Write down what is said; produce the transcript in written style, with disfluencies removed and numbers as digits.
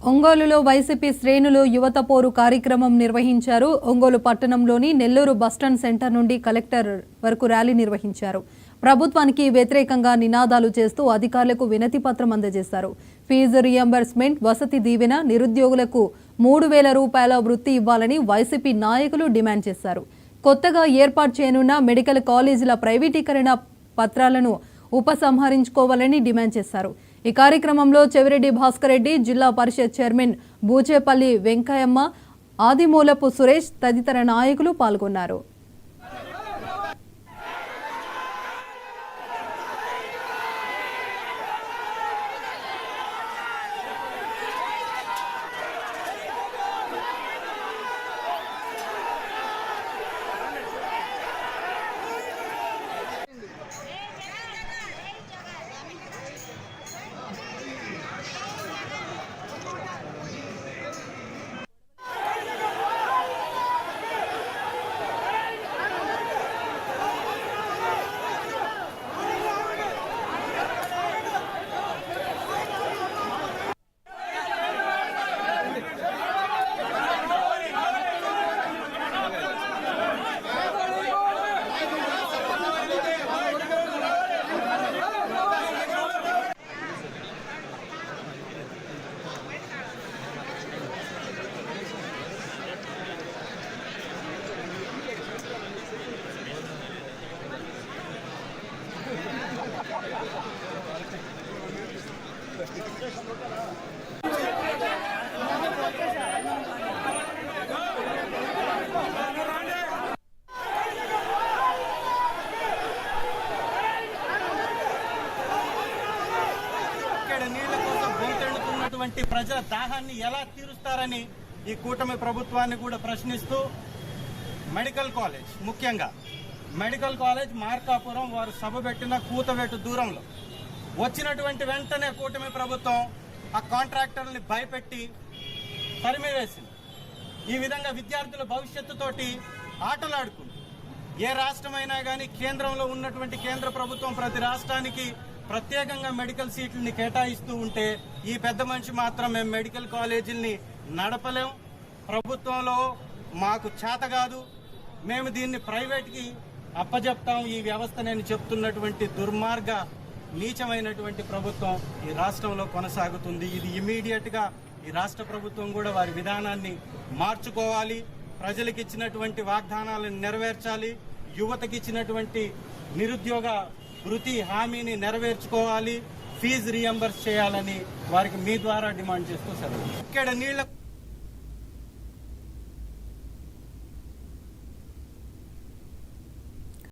ఒంగోలులో వైసీపీ శ్రేణులు యువత పోరు కార్యక్రమం నిర్వహించారు. ఒంగోలు పట్టణంలోని నెల్లూరు బస్టాండ్ సెంటర్ నుండి కలెక్టర్ వరకు ర్యాలీ నిర్వహించారు. ప్రభుత్వానికి వ్యతిరేకంగా నినాదాలు చేస్తూ అధికారులకు వినతి పత్రం అందజేశారు. ఫీజు రియంబర్స్మెంట్, వసతి దీవెన, నిరుద్యోగులకు 3,000 రూపాయల వృత్తి ఇవ్వాలని వైసీపీ నాయకులు డిమాండ్ చేశారు. కొత్తగా ఏర్పాటు చేయనున్న మెడికల్ కాలేజీల ప్రైవేటీకరణ పత్రాలను ఉపసంహరించుకోవాలని డిమాండ్ చేశారు. ఈ కార్యక్రమంలో చెవిరెడ్డి భాస్కర్ రెడ్డి, జిల్లా పరిషత్ చైర్మన్ బూచేపల్లి వెంకయ్యమ్మ, ఆదిమూలపు సురేష్ తదితర నాయకులు పాల్గొన్నారు. ప్రజల దాహాన్ని ఎలా తీరుస్తారని ఈ కూటమి ప్రభుత్వాన్ని కూడా ప్రశ్నిస్తూ మెడికల్ కాలేజ్, ముఖ్యంగా మెడికల్ కాలేజ్ మార్కాపురం వారు సభ పెట్టిన కూతవేటు దూరంలో వచ్చినటువంటి వెంటనే కూటమి ప్రభుత్వం ఆ కాంట్రాక్టర్ని భయపెట్టి తరిమివేసింది. ఈ విధంగా విద్యార్థుల భవిష్యత్తుతోటి ఆటలాడుకుంది. ఏ రాష్ట్రమైనా కానీ కేంద్రంలో ఉన్నటువంటి కేంద్ర ప్రభుత్వం ప్రతి రాష్ట్రానికి ప్రత్యేకంగా మెడికల్ సీట్లని కేటాయిస్తూ ఉంటే ఈ పెద్ద మనిషి మాత్రం మేము మెడికల్ కాలేజీల్ని నడపలేం, ప్రభుత్వంలో మాకు చేత కాదు, మేము దీన్ని ప్రైవేట్కి అప్పజెప్తాం, ఈ వ్యవస్థ నేను చెప్తున్నటువంటి దుర్మార్గ నీచమైనటువంటి ప్రభుత్వం ఈ రాష్ట్రంలో కొనసాగుతుంది. ఇది ఇమీడియట్గా ఈ రాష్ట్ర ప్రభుత్వం కూడా వారి విధానాన్ని మార్చుకోవాలి, ప్రజలకు ఇచ్చినటువంటి వాగ్దానాలను నెరవేర్చాలి, యువతకి ఇచ్చినటువంటి నిరుద్యోగ వృత్తి హామీని నెరవేర్చుకోవాలి, ఫీజు రియంబర్స్ చేయాలని వారికి మీ ద్వారా డిమాండ్ చేస్తూ సెలవు. ఇక్కడ నీళ్ల